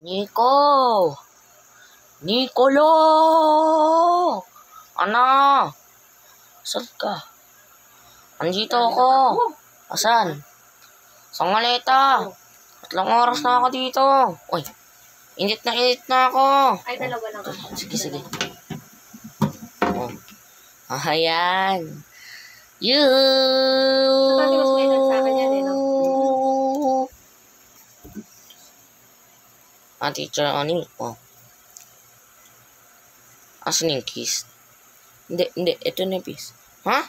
Nico! Nicolo! Ano? Saan ka? Andito ako. Asan? Sa maleta. 3 oras na ako dito. Uy, init na ako. Ay, dalawa lang. Sige. Oh. Ayan. Yoo! Sabi mas may sa akin yan, no? Teacher Oni. Oh. Asan yung kiss? Hindi. Ito na yung piece. Ha?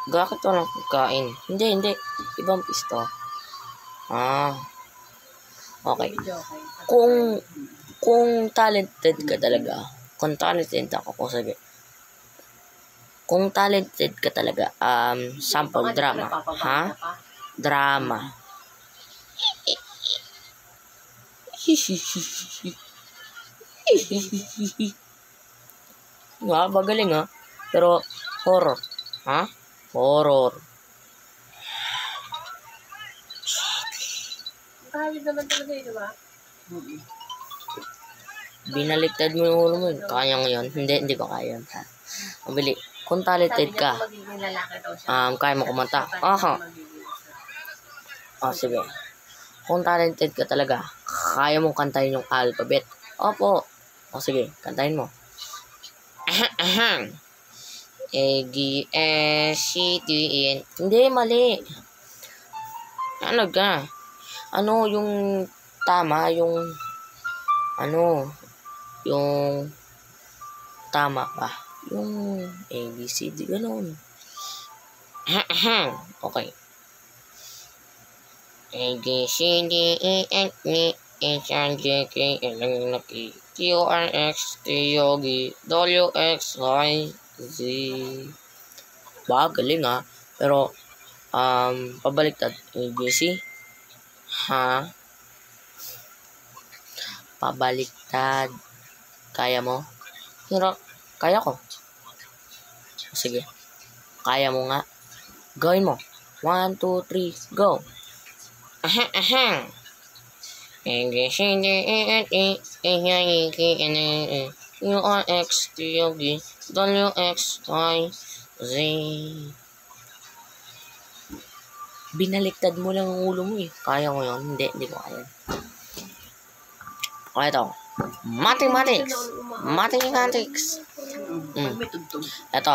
Bakit walang pagkain? Hindi. Ibang piece to. Okay. Kung talented ka talaga, kung talented ka talaga, sample drama. Ha? Drama. Magaling ha. Pero horror. Ha? Horror. Kahit naman talaga yun, diba? Binaliktad mo yung ulo mo. Kaya ngayon? Hindi ko kaya. Mabili. Kung talented ka, kaya mo kumanta. Sige. Kung talented ka talaga, kaya mong kantahin yung alphabet. Opo. Sige, kantahin mo. A, G, S, C, D, E, N. Hindi, mali. Ano ka? Ano yung tama, yung tama pa. Yung A, B, C, D, gano'n. Okay. A, B, C, D, E, F, G, H, I, J, K, L, M, N, P, Q, R, X, T, U, V, W, X, Y, Z. Galing ha. Pero, pabaliktad. A, B, C. Ha? Pabaliktad. Kaya mo? Pero, kaya ko. Sige. Kaya mo nga. Gawin mo. 1, 2, 3, go. A, B, C, D, E, F, E, H, I, J, K, L, M, N, Q, R, X, T, U, V, W, X, Y, Z. Binaliktad mo lang ang ulo mo eh. Kaya mo yun? Hindi ko kaya. Okay, ito. Mathematics. Ito.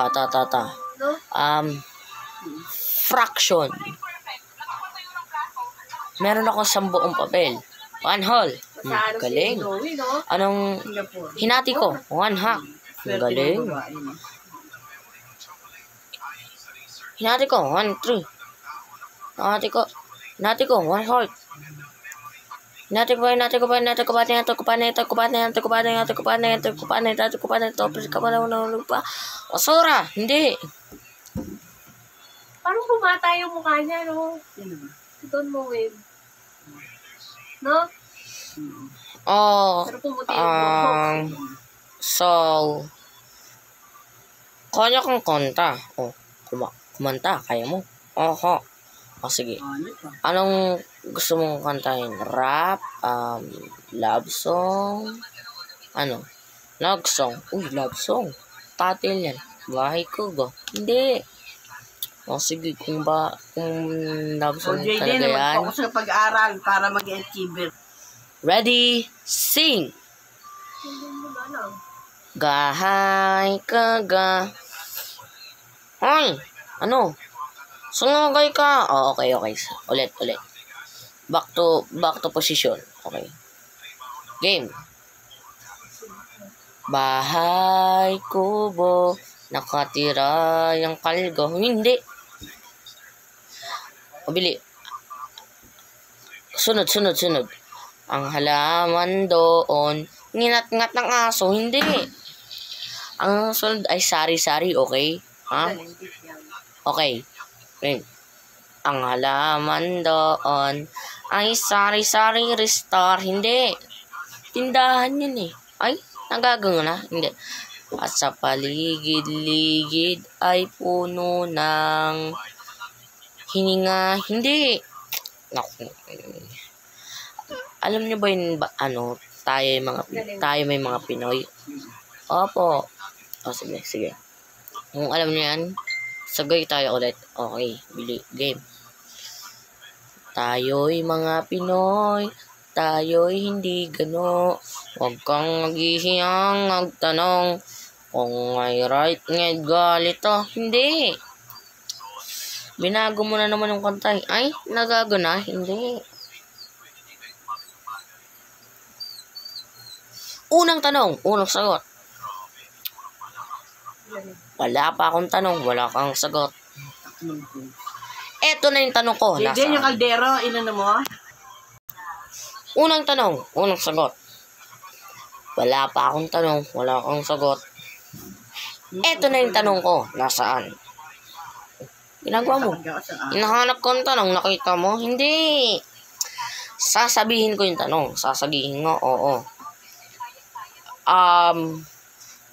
Fraction. Meron ako 10 buong papel. 1 whole. Galing. Anong hinati ko? 1 half. Galing. Hinati ko 1, 3. Hinati ko 1 whole. Hinati ko pa. Basura. Hindi. Parang bumata yung mukha niya, no? Doon mo, Wave. No? Pero pumuti yung buhok. So, kaya kang kanta. Kumanta, kaya mo. Sige. Anong gusto mong kantahin? Rap? Love song? Love song? Love song. Tatil yan. Bahay ko ba? Hindi. Sige, kung love song talaga yan. Mag-focus sa pag-aaral para mag-achiever. Ready, sing! Gahay ka ga. Hoy! Ano? Sungagay ka. Okay. Ulit. Back to position. Okay. Game. Bahay kubo, nakatira yung kalgo. Hindi. Mabili. Sunod. Ang halaman doon, nginat-ngat ng aso. Hindi. Ang sunod ay sari-sari, okay? Ha? Okay. Ang halaman doon ay sari-sari restore. Hindi. Tindahan yun eh. Ay, nagagano na? Hindi. At sa paligid-ligid ay puno ng hininga. Hindi. Naku. Alam niyo ba yun, tayo may mga Pinoy? Opo. Sige. Kung alam niyo yan, sagay tayo ulit. Okay, game. Tayo'y mga Pinoy, tayo'y hindi gano. Huwag kang maghihiyang magtanong kung may right ngayon galito. Hindi. Binago mo na naman yung kanta. Ay, nagago na? Hindi. Unang tanong, unang sagot. Wala pa akong tanong, wala kang sagot. Eto na yung tanong ko. Diyan yung kaldero, inano mo? Unang tanong, unang sagot. Wala pa akong tanong, wala kang sagot. Eto na yung tanong ko. Nasaan? Ginagawa mo. Hinahanap ko ang tanong, nakita mo? Hindi. Sasabihin ko yung tanong. Sasabihin ko, oo.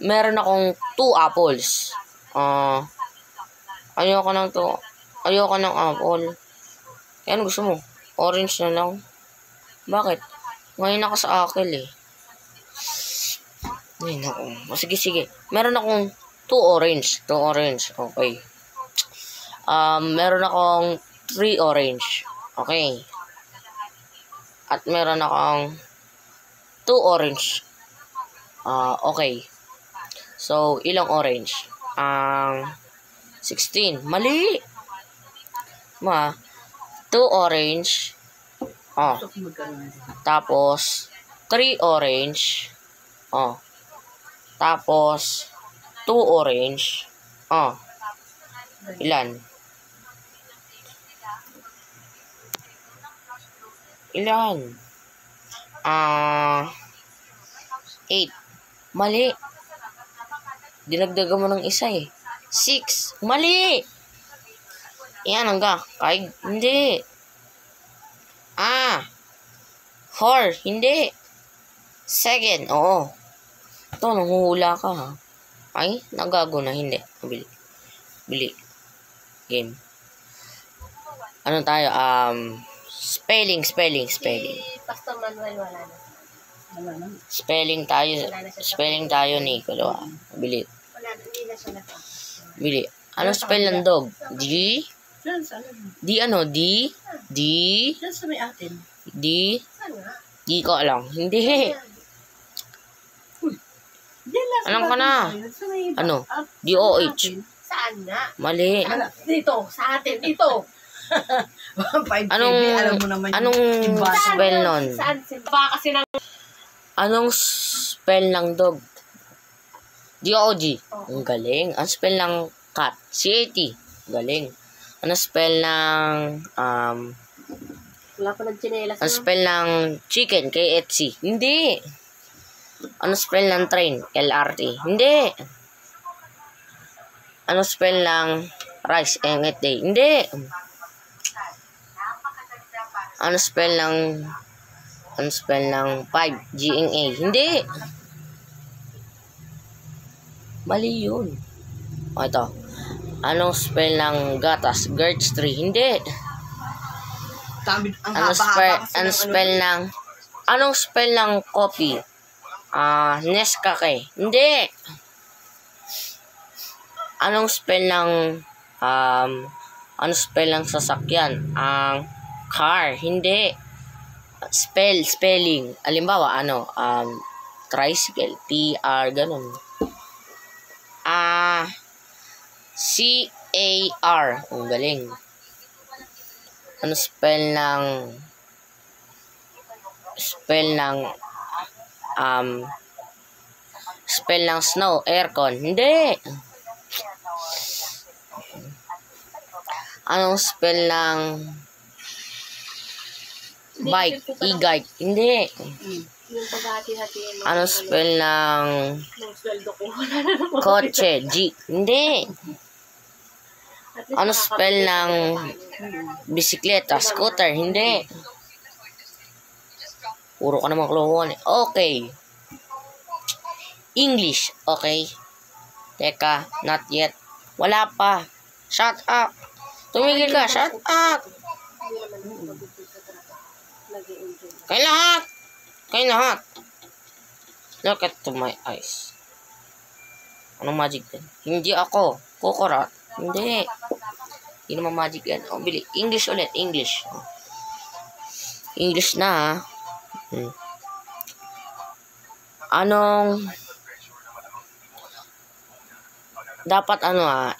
Meron akong 2 apples. Ayoko ng apple. Ano gusto mo? Orange na lang. Bakit? Ngayon ako sa akin eh. Ngayon ako. Sige. Meron akong 2 orange. Okay. Meron akong 3 orange. Okay. At meron akong 2 orange. Okay. So, ilang orange? 16. Mali! 2 orange. Tapos, 3 orange. Tapos, 2 orange. Ilan? Ilan? 8. Mali. Dinagdagan mo ng isa eh. 6. Mali! Yan hangga. Kahit hindi. 4. Hindi. 7. Oo. Ito, nanguhula ka ha. Ay, nagago na. Hindi. Bili. Game. Ano tayo? Spelling. Si Pastor Manuel wala na. Spelling tayo, Niccolo. Bili. Wala na, hindi na siya nasa. Bili. Ano spell ng dog? D? Diyan, saan? D ano? D? Diyan sa may atin. D? Saan nga? Di ko alam. Hindi. Diyan lang. Alam ko na. Ano? D-O-H. Saan nga? Mali. Dito, sa atin, dito. Anong spell nun? Saan? Baka kasi ng... Anong spell ng dog? D-O-G. Ang galing. Ang spell ng cat? C-A-T. Galing. Ano spell ng Wala pa ng chinelas. Ano spell ng chicken? K-H-C. Hindi. Ano spell ng train? L-R-T. Hindi. Ano spell ng rice? M-E-T. Hindi. Ano spell ng 5? G-N-A. Hindi. Mali yun. Ito. Anong spell ng gatas? Gertz tree. Hindi. Anong spell ng coffee? Nescafe. Hindi. Anong spell ng sasakyan? Car. Hindi. Spelling. Halimbawa, tricycle. T-R, ganun. C-A-R. Ang galing. Ano spell ng snow? Aircon. Hindi. Anong spell ng bike? E-bike. Hindi. Yung paghati-hatiin mo. Anong spell ng sweldo ko. kotse? Jeep. Hindi. Ano spell ng bisikleta? Scooter? Hindi. Puro ka naman kluhan eh. Okay. English. Okay. Teka, not yet. Wala pa. Shut up. Tumigil ka. Shut up. Kay lahat. Kayo lahat. Look at to my eyes. Anong magic yan? Hindi ako. Kukurat. Hindi. Hindi naman magic yan. Oh, bili. English ulit. English. Oh. English na, ha? Anong... Dapat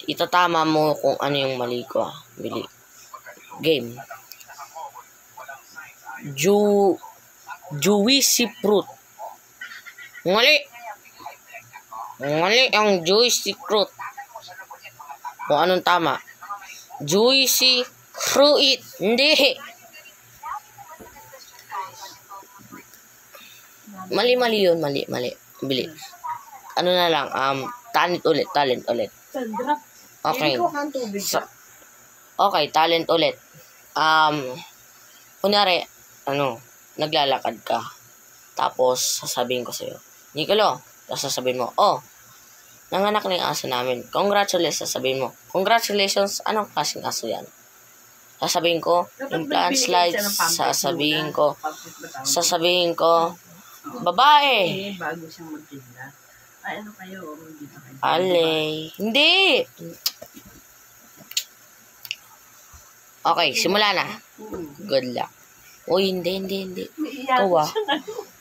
itatama mo kung ano yung mali ko, ha? Bili. Game. Juicy fruit. Mali. Mali ang juicy fruit. Kung anong tama? Juicy fruit. Hindi. Mali yun. Mali. Bili. Ano na lang, talent ulit. Sandra. Okay. Hindi ko kang tubig. Okay, talent ulit. Kunyari, naglalakad ka. Tapos, sasabihin ko sa'yo, Nicolo, tapos sasabihin mo, nanganak na yung aso namin. Congratulations, sasabihin mo. Congratulations, anong klaseng aso yan? Sasabihin ko, implant slides, sasabihin ko, babae. Bago siyang magtinda. Ay, ano kayo? Dito kayo. Alay. Hindi. Okay, simula na. Good luck. Uy, hindi. Ikaw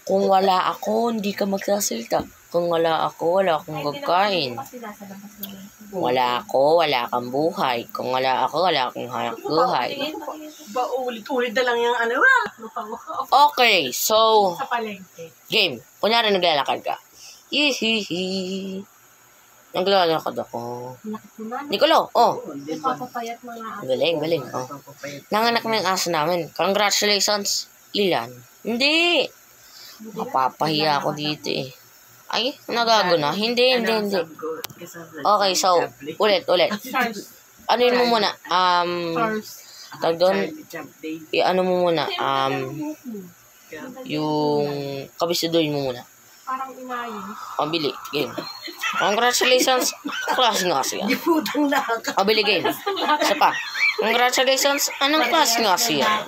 kung wala ako, hindi ka magsasalita. Kung wala ako, wala akong gagkain. Wala ako, wala kang buhay. Kung wala ako, wala akong hanap buhay. Ba, ulit-ulit na lang yung ano. Okay, so, Sa palengke. game. Kunyari naglalakad ka. Hihihi. Naglalakad ako. Nicolo, Papapayat mga galing. Nanganak na yung aso namin. Congratulations. Ilan? Hindi. Mapapahiya ako dito eh. Ay, nagago na. Hindi. Okay, so, ulit. Ano yun mo muna? Tag doon, ano mo muna? Yung kabisidoy mo muna. parang inayin. Pabili, game. Congratulations. Klase nga siya. Putong nakaka. Pabili, game. Isa pa. Congratulations. Anong klase nga siya?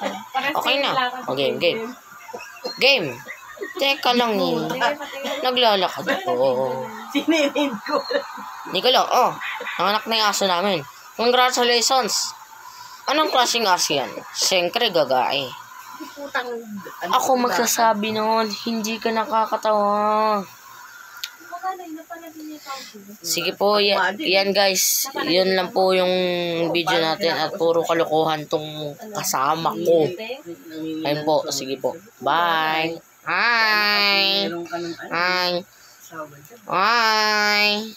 Okay na. O, game. Game. Teka lang eh. Naglalakad ako. Sinirin ko. Nicolo, nanganak na yung aso namin. Congratulations. Anong klaseng aso yan? Siyempre, gagae. Putang. Ako magsasabi noon, hindi ka nakakatawa. Sige po, yan guys. Yan lang po yung video natin at puro kalokohan tong kasama ko. Ayun po, sige po. Bye. Hi. Meron ka ng ano. Hi. Sawa dyan. Hi.